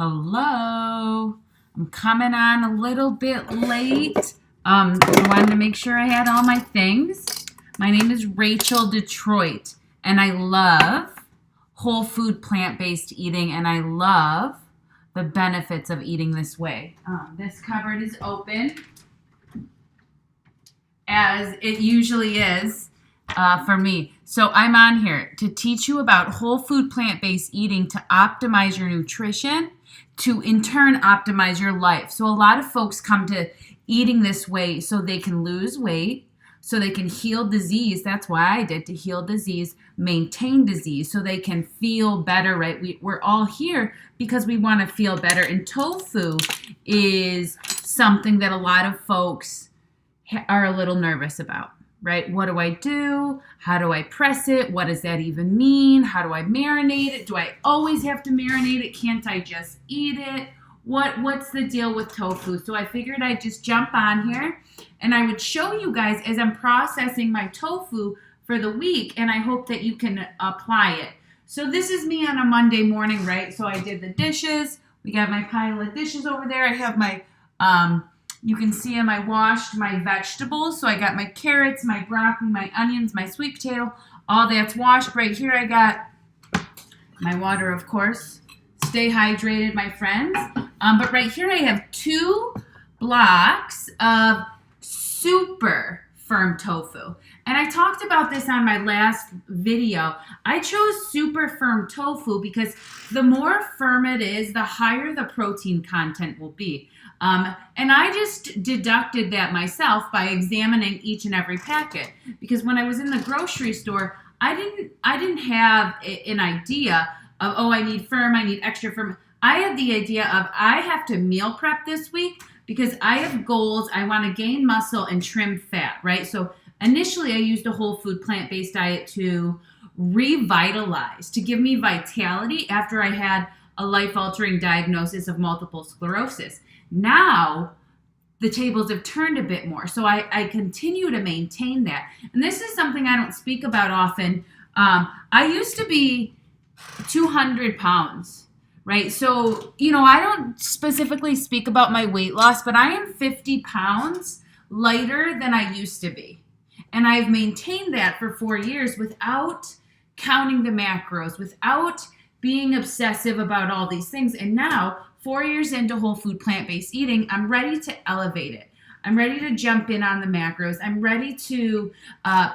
Hello. I'm coming on a little bit late. I wanted to make sure I had all my things. My name is Rachel Detroit, and I love whole food plant-based eating, and I love the benefits of eating this way. This cupboard is open, as it usually is for me. So I'm on here to teach you about whole food plant-based eating to optimize your nutrition, to in turn optimize your life. So a lot of folks come to eating this way so they can lose weight, so they can heal disease. That's why I did, to heal disease, maintain disease, so they can feel better, right? We're all here because we want to feel better. And tofu is something that a lot of folks are a little nervous about, right? What do I do? How do I press it? What does that even mean? How do I marinate it? Do I always have to marinate it? Can't I just eat it? What's the deal with tofu? So I figured I'd just jump on here and I would show you guys as I'm processing my tofu for the week, and I hope that you can apply it. So this is me on a Monday morning, right? So I did the dishes. We got my pile of dishes over there. I have my, you can see them, I washed my vegetables. So I got my carrots, my broccoli, my onions, my sweet potato, all that's washed. Right here I got my water, of course. Stay hydrated, my friends. But right here I have 2 blocks of super firm tofu. And I talked about this on my last video. I chose super firm tofu because the more firm it is, the higher the protein content will be. And I just deducted that myself by examining each and every packet. Because when I was in the grocery store, I didn't have an idea of, oh, I need firm, I need extra firm. I had the idea of, I have to meal prep this week because I have goals. I want to gain muscle and trim fat, right? So initially I used a whole food plant-based diet to revitalize, to give me vitality after I had a life-altering diagnosis of multiple sclerosis. Now the tables have turned a bit more. So I continue to maintain that. And this is something I don't speak about often. I used to be 200 pounds, right? So, I don't specifically speak about my weight loss, but I am 50 pounds lighter than I used to be. And I've maintained that for 4 years without counting the macros, without being obsessive about all these things. And now, 4 years into whole food plant-based eating, I'm ready to elevate it. I'm ready to jump in on the macros. I'm ready to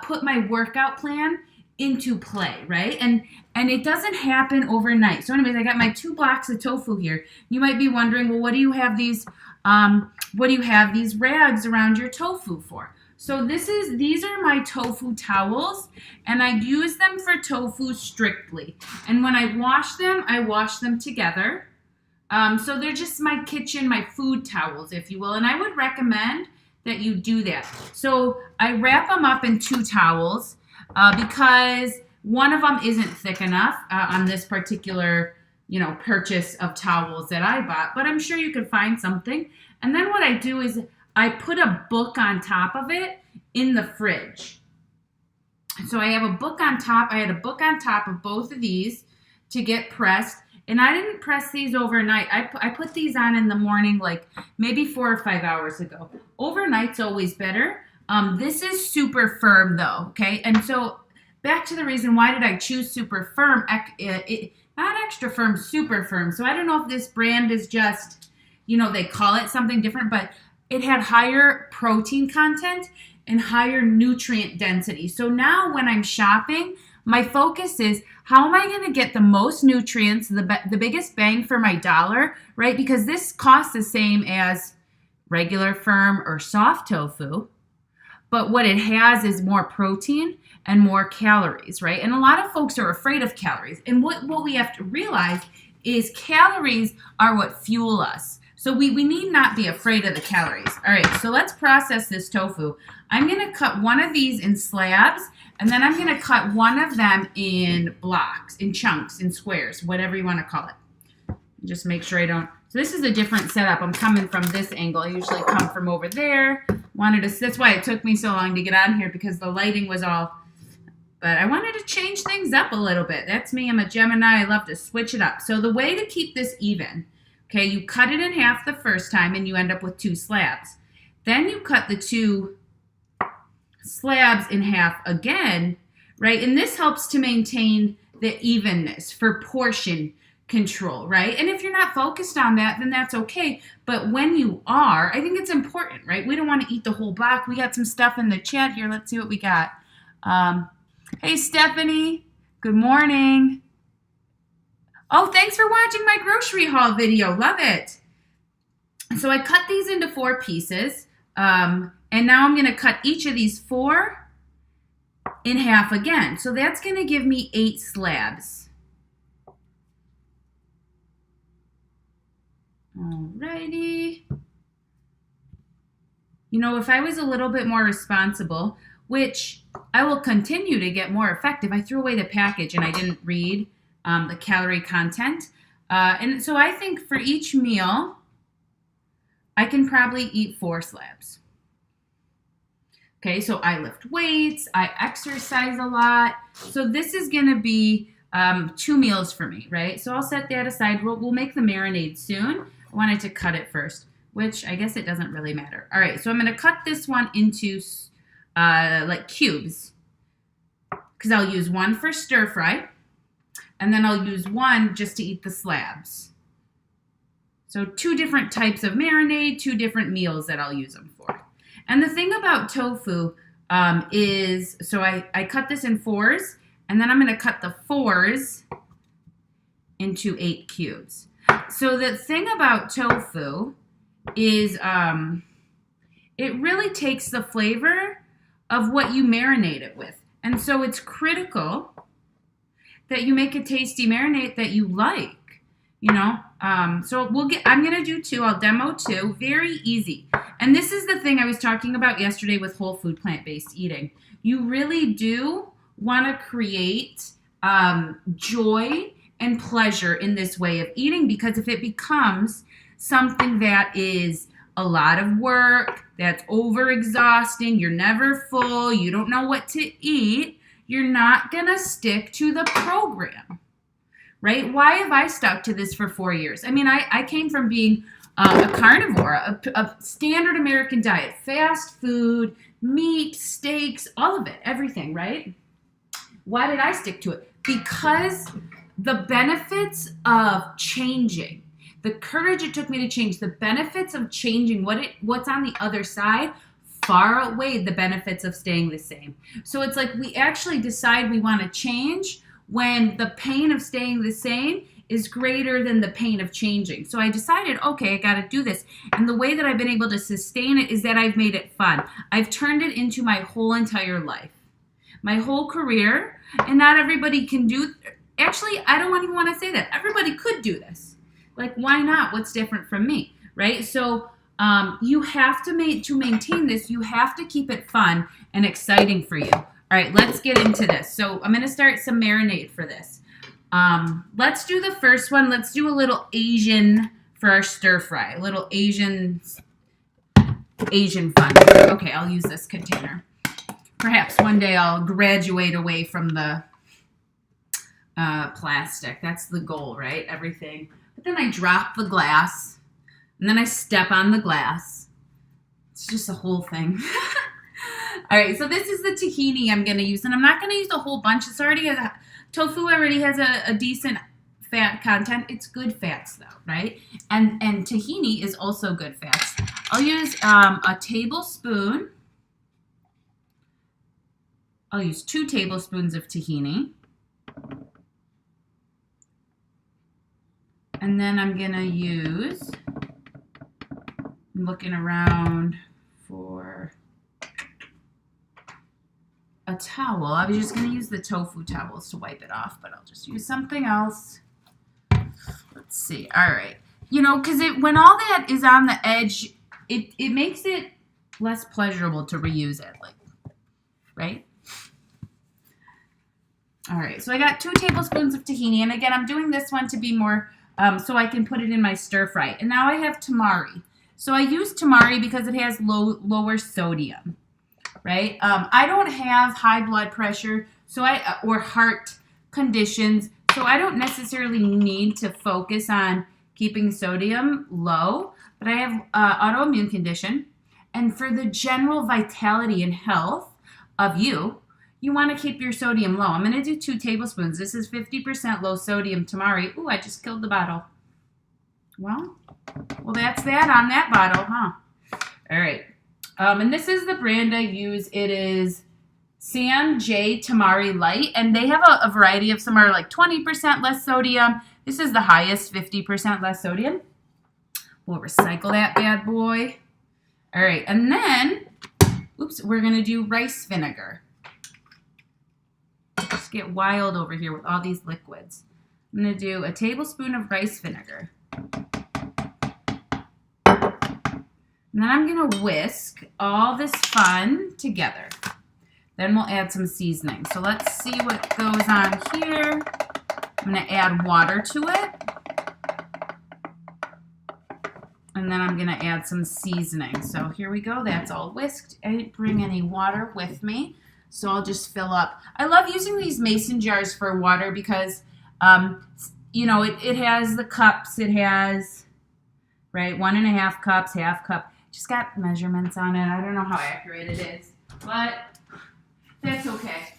put my workout plan into play, right? And it doesn't happen overnight. So anyways, I got my 2 blocks of tofu here. You might be wondering, well, what do you have these rags around your tofu for? So these are my tofu towels, and I use them for tofu strictly. And when I wash them together. So they're just my kitchen, my food towels, if you will. And I would recommend that you do that. So I wrap them up in 2 towels. Because one of them isn't thick enough on this particular, purchase of towels that I bought, but I'm sure you could find something. And then what I do is I put a book on top of it in the fridge. So I have a book on top. I had a book on top of both of these to get pressed. And I didn't press these overnight. I put these on in the morning, like maybe 4 or 5 hours ago. Overnight's always better. This is super firm though, okay? And so back to the reason why did I choose super firm, not extra firm, super firm. So I don't know if this brand is just, they call it something different, but it had higher protein content and higher nutrient density. So now when I'm shopping, my focus is, how am I going to get the most nutrients, the biggest bang for my dollar, right? Because this costs the same as regular firm or soft tofu. But what it has is more protein and more calories, right? And a lot of folks are afraid of calories. And what we have to realize is calories are what fuel us. So we need not be afraid of the calories. All right, so let's process this tofu. I'm going to cut one of these in slabs, and then I'm going to cut one of them in blocks, in chunks, in squares, whatever you want to call it. Just make sure I don't. So this is a different setup. I'm coming from this angle. I usually come from over there. That's why it took me so long to get on here, because the lighting was all, but I wanted to change things up a little bit. That's me. I'm a Gemini. I love to switch it up. So the way to keep this even, Okay, you cut it in half the first time and you end up with 2 slabs. Then you cut the 2 slabs in half again, right? And this helps to maintain the evenness for portion control, right? And if you're not focused on that, then that's okay. But when you are, I think it's important, right? We don't want to eat the whole block. We got some stuff in the chat here. Let's see what we got. Hey, Stephanie. Good morning. Oh, thanks for watching my grocery haul video. Love it. So I cut these into 4 pieces. And now I'm going to cut each of these 4 in half again. So that's going to give me 8 slabs. Alrighty. You know, if I was a little bit more responsible, which I will continue to get more effective. I threw away the package and I didn't read the calorie content. And so I think for each meal, I can probably eat 4 slabs. Okay, so I lift weights, I exercise a lot. So this is going to be 2 meals for me, right? So I'll set that aside. We'll make the marinade soon. I wanted to cut it first, which I guess it doesn't really matter. All right, so I'm going to cut this one into like cubes because I'll use one for stir fry and then I'll use one just to eat the slabs. So 2 different types of marinade, 2 different meals that I'll use them for. And the thing about tofu is, so I cut this in 4s, and then I'm going to cut the 4s into 8 cubes. So the thing about tofu is it really takes the flavor of what you marinate it with. And so it's critical that you make a tasty marinade that you like, you know. So I'm going to do 2. I'll demo 2. Very easy. And this is the thing I was talking about yesterday with whole food plant-based eating. You really do want to create joy and pleasure in this way of eating, because if it becomes something that is a lot of work, that's overexhausting, you're never full, you don't know what to eat, you're not going to stick to the program, right? Why have I stuck to this for 4 years? I mean, I came from being a carnivore, a standard American diet, fast food, meat, steaks, all of it, everything, right? Why did I stick to it? Because the benefits of changing, the courage it took me to change, the benefits of changing what's on the other side far outweighed the benefits of staying the same. So it's like we actually decide we want to change when the pain of staying the same is greater than the pain of changing. So I decided, okay, I got to do this. And the way that I've been able to sustain it is that I've made it fun. I've turned it into my whole entire life, my whole career. And not everybody can do, actually, I don't even want to say that. Everybody could do this. Like, why not? What's different from me, right? So you have to maintain this, you have to keep it fun and exciting for you. All right, let's get into this. So I'm going to start some marinade for this. Let's do the first one. Let's do a little Asian for our stir fry. A little Asian fun. Okay, I'll use this container. Perhaps one day I'll graduate away from the plastic. That's the goal, right? Everything. But then I drop the glass, and then I step on the glass. It's just a whole thing. All right, so this is the tahini I'm going to use, and I'm not going to use a whole bunch. Tofu already has a decent fat content. It's good fats, though, right? And tahini is also good fats. I'll use a tablespoon. I'll use 2 tablespoons of tahini. And then I'm going to use, I'm looking around for a towel. I was just going to use the tofu towels to wipe it off, but I'll just use something else. Let's see. All right. You know, because when all that is on the edge, it makes it less pleasurable to reuse it, like, right? All right. So I got 2 tablespoons of tahini, and again, I'm doing this one to be more so I can put it in my stir fry. And now I have tamari. So I use tamari because it has lower sodium, right? I don't have high blood pressure or heart conditions, so I don't necessarily need to focus on keeping sodium low, but I have autoimmune condition. And for the general vitality and health of you, you want to keep your sodium low. I'm going to do 2 tablespoons. This is 50% low sodium tamari. Ooh, I just killed the bottle. Well, that's that on that bottle, huh? All right. And this is the brand I use. It is San J Tamari Light, and they have a variety of some are like 20% less sodium. This is the highest, 50% less sodium. We'll recycle that bad boy. All right, and then, oops, we're going to do rice vinegar. Just get wild over here with all these liquids. I'm going to do a tablespoon of rice vinegar. And then I'm going to whisk all this fun together. Then we'll add some seasoning. So let's see what goes on here. I'm going to add water to it. And then I'm going to add some seasoning. So here we go. That's all whisked. I didn't bring any water with me, so I'll just fill up. I love using these mason jars for water because, you know, it has the cups. It has, right, 1.5 cups, half cup. Just got measurements on it. I don't know how accurate it is, but that's okay.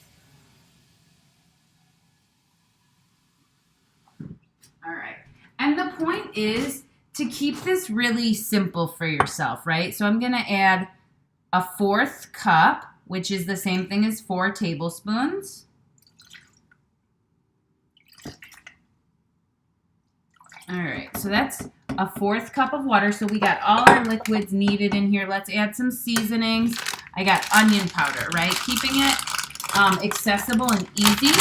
All right. And the point is to keep this really simple for yourself, right? So I'm going to add a 1/4 cup, which is the same thing as 4 tablespoons. All right, so that's a 1/4 cup of water. So we got all our liquids needed in here. Let's add some seasonings. I got onion powder, right? Keeping it accessible and easy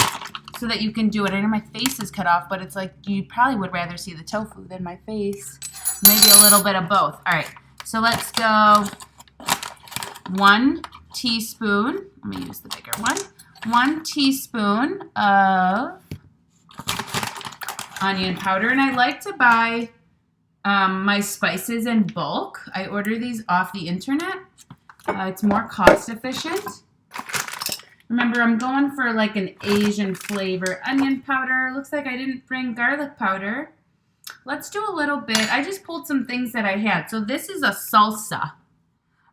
so that you can do it. I know my face is cut off, but it's like you probably would rather see the tofu than my face. Maybe a little bit of both. All right, so let's go 1 teaspoon. Let me use the bigger one. 1 teaspoon of onion powder. And I like to buy my spices in bulk. I order these off the internet. It's more cost efficient. Remember, I'm going for like an Asian flavor. Onion powder. Looks like I didn't bring garlic powder. Let's do a little bit. I just pulled some things that I had. So this is a salsa,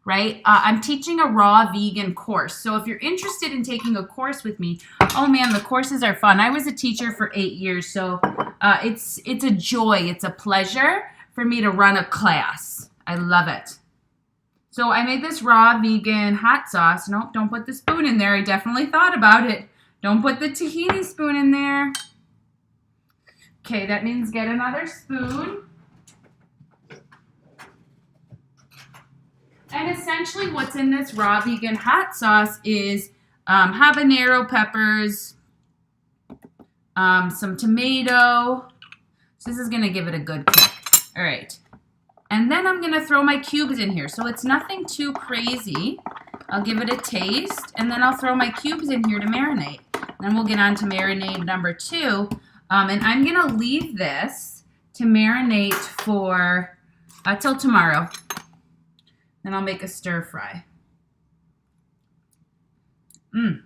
right? I'm teaching a raw vegan course. So if you're interested in taking a course with me, oh man, the courses are fun. I was a teacher for 8 years, so it's a joy. It's a pleasure for me to run a class. I love it. So I made this raw vegan hot sauce. Nope, don't put the spoon in there. I definitely thought about it. Don't put the tahini spoon in there. Okay, that means get another spoon. And essentially what's in this raw vegan hot sauce is habanero peppers, some tomato. So this is going to give it a good cook. All right. And then I'm going to throw my cubes in here. So it's nothing too crazy. I'll give it a taste, and then I'll throw my cubes in here to marinate. Then we'll get on to marinade number 2. And I'm going to leave this to marinate for till tomorrow. Then I'll make a stir fry. You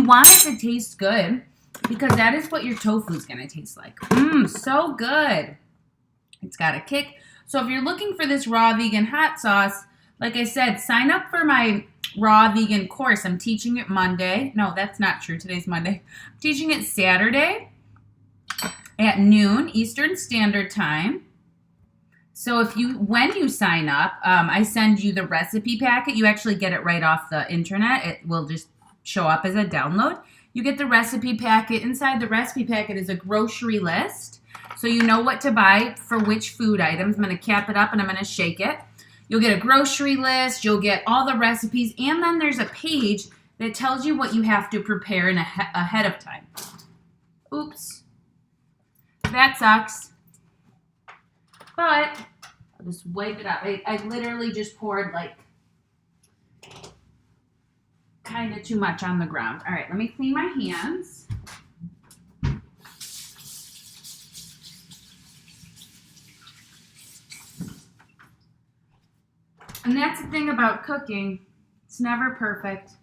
want it to taste good because that is what your tofu is going to taste like. So good. It's got a kick. So if you're looking for this raw vegan hot sauce, like I said, sign up for my raw vegan course. I'm teaching it Monday. No, that's not true. Today's Monday. I'm teaching it Saturday at noon Eastern Standard Time. So when you sign up, I send you the recipe packet. You actually get it right off the internet. It will just show up as a download. You get the recipe packet. Inside the recipe packet is a grocery list. So you know what to buy for which food items. I'm going to cap it up and I'm going to shake it. You'll get a grocery list. You'll get all the recipes. And then there's a page that tells you what you have to prepare ahead of time. Oops. That sucks. But I'll just wipe it up. I literally just poured like kind of too much on the ground. All right, let me clean my hands. And that's the thing about cooking. It's never perfect.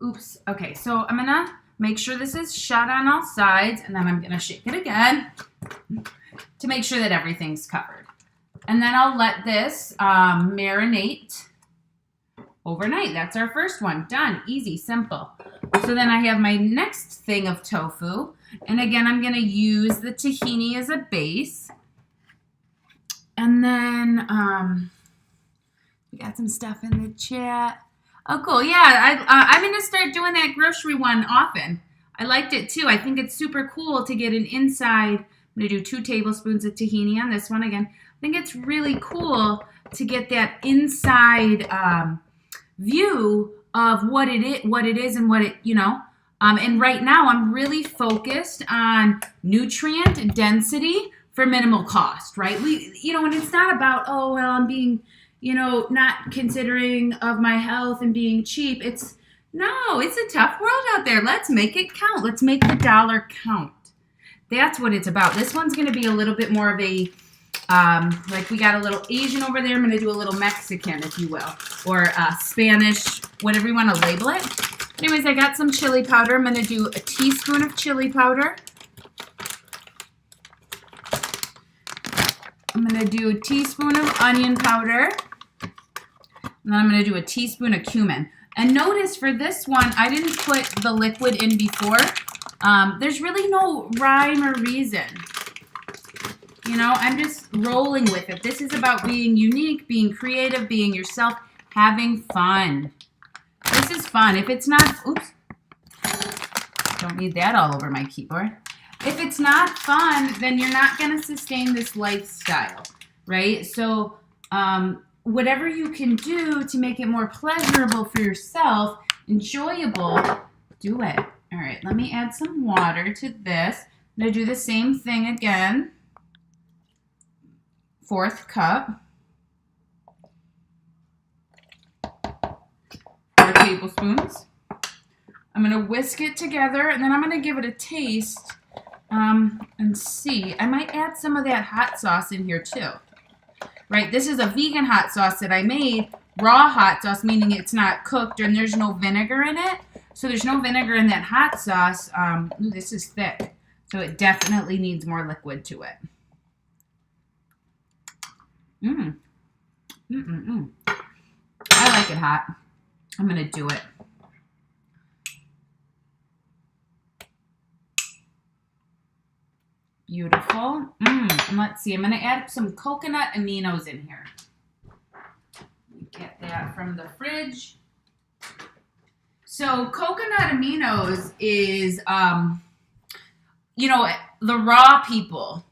Oops. Okay, so I'm going to Make sure this is shut on all sides, and then I'm going to shake it again to make sure that everything's covered. And then I'll let this marinate overnight. That's our first one. Done. Easy, simple. So then I have my next thing of tofu. And again, I'm going to use the tahini as a base. And then we got some stuff in the chat. Oh, cool. Yeah, I'm going to start doing that grocery one often. I liked it, too. I think it's super cool to get an inside. I'm going to do 2 tablespoons of tahini on this one again. I think it's really cool to get that inside view of what it is and what it, you know. And right now, I'm really focused on nutrient density for minimal cost, right? And it's not about, oh, well, I'm being, not considering of my health and being cheap. It's a tough world out there. Let's make it count. Let's make the dollar count. That's what it's about. This one's going to be a little bit more of a, like we got a little Asian over there. I'm going to do a little Mexican, if you will, or Spanish, whatever you want to label it. Anyways, I got some chili powder. I'm going to do a teaspoon of chili powder. I'm going to do a teaspoon of onion powder. And then I'm going to do a teaspoon of cumin. And notice for this one, I didn't put the liquid in before. There's really no rhyme or reason. I'm just rolling with it. This is about being unique, being creative, being yourself, having fun. This is fun. If it's not, oops, don't need that all over my keyboard. If it's not fun, then you're not going to sustain this lifestyle, right? So whatever you can do to make it more pleasurable for yourself, enjoyable, do it. All right, let me add some water to this. I'm going to do the same thing again. 4th cup. 4 tablespoons. I'm going to whisk it together, and then I'm going to give it a taste and see. I might add some of that hot sauce in here too. Right, this is a vegan hot sauce that I made. Raw hot sauce, meaning it's not cooked and there's no vinegar in it. So there's no vinegar in that hot sauce. Ooh, this is thick. So it definitely needs more liquid to it. I like it hot. I'm going to do it. Beautiful. And let's see. I'm going to add some coconut aminos in here. Get that from the fridge. So coconut aminos is, the raw people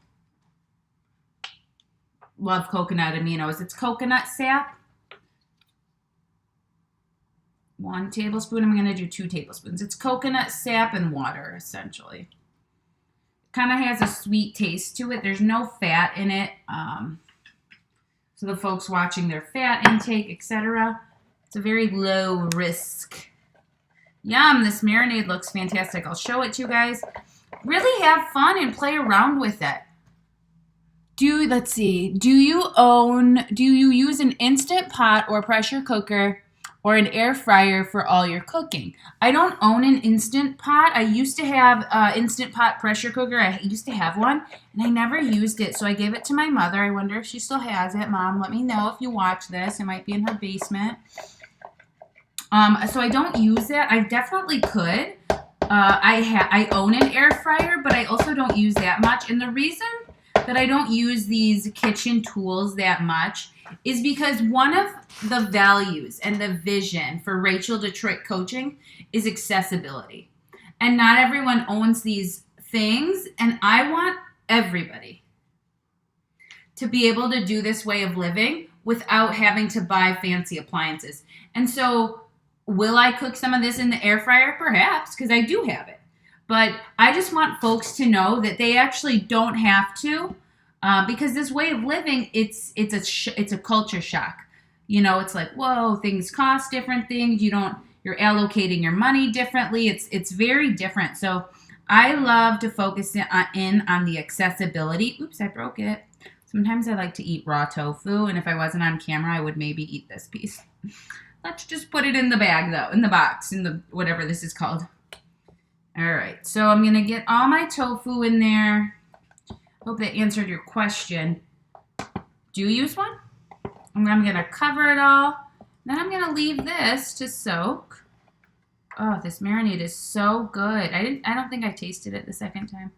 love coconut aminos. It's coconut sap. 1 tablespoon. I'm going to do 2 tablespoons. It's coconut sap and water, essentially. Kind of has a sweet taste to it. There's no fat in it. So the folks watching their fat intake, etc. It's a very low risk. Yum, this marinade looks fantastic. I'll show it to you guys. Really have fun and play around with it. Let's see. Do you use an Instant Pot or pressure cooker or an air fryer for all your cooking? I don't own an Instant Pot. I used to have an Instant Pot pressure cooker. I used to have one, and I never used it, so I gave it to my mother. I wonder if she still has it. Mom, let me know if you watch this. It might be in her basement. So I don't use it. I definitely could. I own an air fryer, but I also don't use that much. And the reason that I don't use these kitchen tools that much is because one of the values and the vision for Rachel Detroit Coaching is accessibility. And not everyone owns these things, and I want everybody to be able to do this way of living without having to buy fancy appliances. And so will I cook some of this in the air fryer? Perhaps, because I do have it. But I just want folks to know that they actually don't have to, because this way of living, it's a culture shock. It's like, whoa, things cost different things. You're allocating your money differently. It's very different. So I love to focus in on the accessibility. Oops, I broke it. Sometimes I like to eat raw tofu, and if I wasn't on camera, I would maybe eat this piece. Let's just put it in the bag, though, in the box, in the whatever this is called. All right, so I'm going to get all my tofu in there. Hope that answered your question. Do you use one? And I'm going to cover it all. Then I'm going to leave this to soak. Oh, this marinade is so good. I don't think I tasted it the second time.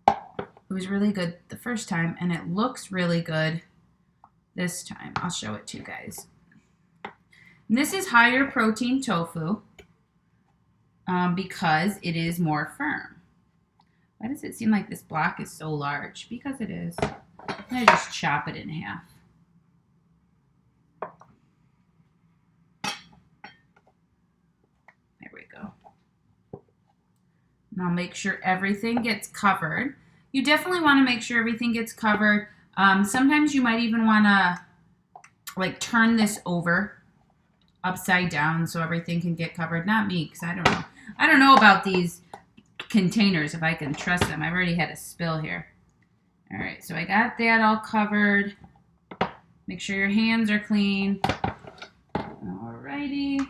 It was really good the first time, and it looks really good this time. I'll show it to you guys. And this is higher protein tofu because it is more firm. Why does it seem like this block is so large? Because it is. I'm going to just chop it in half. There we go. And I'll make sure everything gets covered. You definitely want to make sure everything gets covered. Sometimes you might even want to like turn this over upside down so everything can get covered. Not me, because I don't know. I don't know about these containers, if I can trust them. I've already had a spill here. All right, so I got that all covered. Make sure your hands are clean. All righty.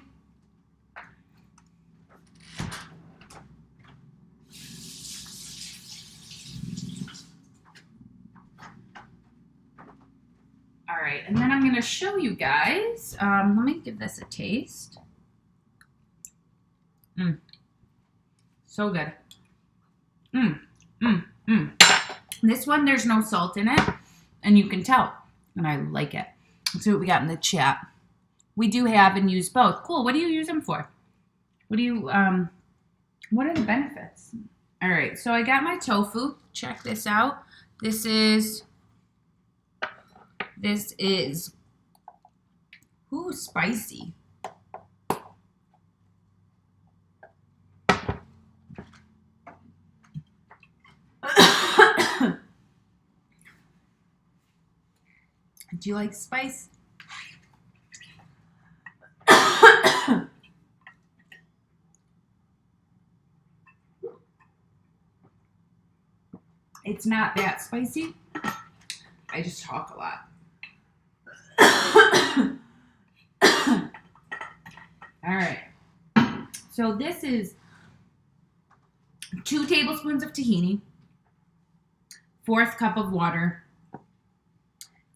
All right, and then I'm going to show you guys. Let me give this a taste. So good. This one, there's no salt in it, and you can tell, and I like it. Let's see what we got in the chat. We do have and use both. Cool. What do you use them for? What do you, what are the benefits? All right, so I got my tofu. Check this out. This is, ooh, spicy. Do you like spice? It's not that spicy. I just talk a lot. All right. So this is 2 tablespoons of tahini, 1/4 cup of water,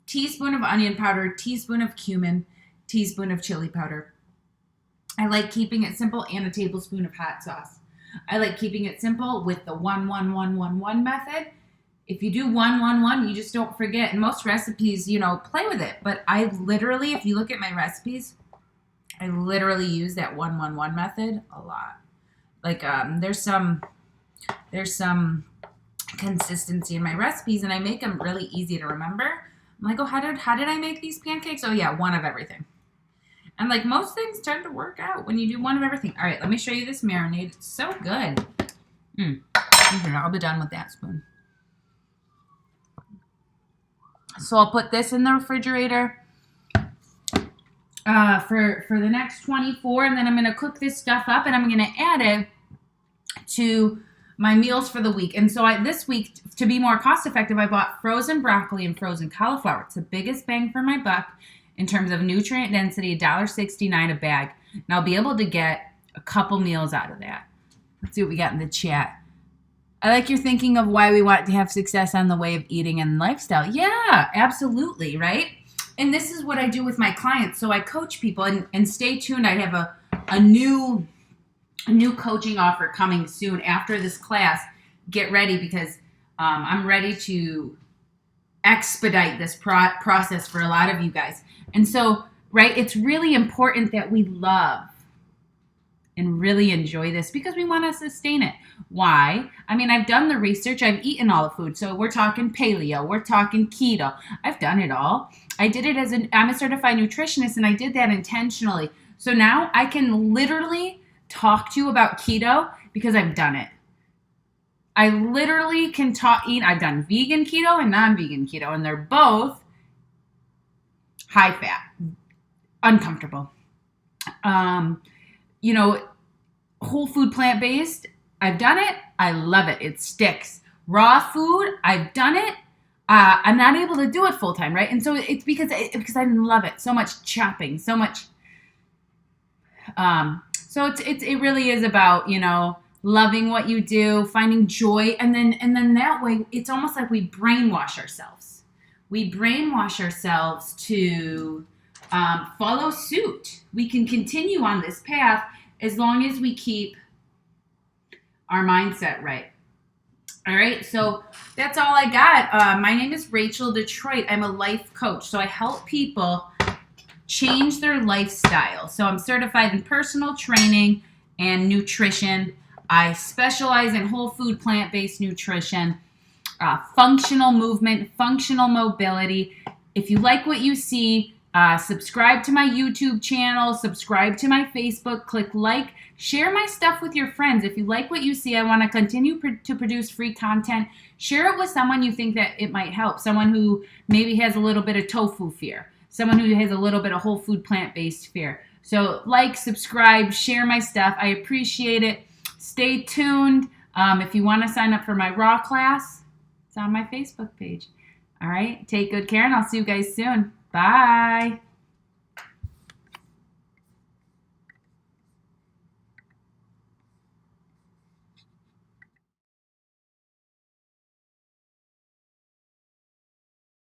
teaspoon of onion powder, teaspoon of cumin, teaspoon of chili powder. I like keeping it simple, and a tablespoon of hot sauce. I like keeping it simple with the 1-1-1-1-1 method. If you do 1-1-1, you just don't forget. And most recipes, you know, play with it. But I literally, if you look at my recipes, I literally use that 1-1-1 method a lot. Like there's some consistency in my recipes, and I make them really easy to remember. I'm like, oh, how did I make these pancakes? Oh yeah, 1 of everything. And like most things tend to work out when you do 1 of everything. All right, let me show you this marinade. It's so good. I'll be done with that spoon. So I'll put this in the refrigerator for the next 24, and then I'm going to cook this stuff up, and I'm going to add it to my meals for the week. And so this week, to be more cost effective, I bought frozen broccoli and frozen cauliflower. It's the biggest bang for my buck in terms of nutrient density, $1.69 a bag. And I'll be able to get a couple meals out of that. Let's see what we got in the chat. I like your thinking of why we want to have success on the way of eating and lifestyle. Yeah, absolutely, right? And this is what I do with my clients. So I coach people, and stay tuned. I have a new coaching offer coming soon after this class. Get ready, because I'm ready to expedite this process for a lot of you guys. And so, right, it's really important that we love and really enjoy this, because we want to sustain it. Why? I mean, I've done the research. I've eaten all the food. So we're talking paleo. We're talking keto. I've done it all. I did it I'm a certified nutritionist, and I did that intentionally. So now I can literally talk to you about keto because I've done it. I literally can I've done vegan keto and non-vegan keto, and they're both high fat, uncomfortable. Whole food, plant-based, I've done it. I love it. It sticks. Raw food, I've done it. I'm not able to do it full time, right? And so it's because I love it. So much chopping, so much. So it really is about, loving what you do, finding joy, and then that way it's almost like we brainwash ourselves. We brainwash ourselves to follow suit. We can continue on this path as long as we keep our mindset right. All right, so that's all I got. My name is Rachel Detroit. I'm a life coach, so I help people change their lifestyle. So I'm certified in personal training and nutrition. I specialize in whole food, plant-based nutrition, functional movement, functional mobility. If you like what you see, subscribe to my YouTube channel, subscribe to my Facebook, click like, share my stuff with your friends. If you like what you see, I want to continue to produce free content. Share it with someone you think that it might help, someone who maybe has a little bit of tofu fear, someone who has a little bit of whole food, plant-based fear. So like, subscribe, share my stuff. I appreciate it. Stay tuned. If you want to sign up for my raw class, it's on my Facebook page. All right, take good care, and I'll see you guys soon. Bye.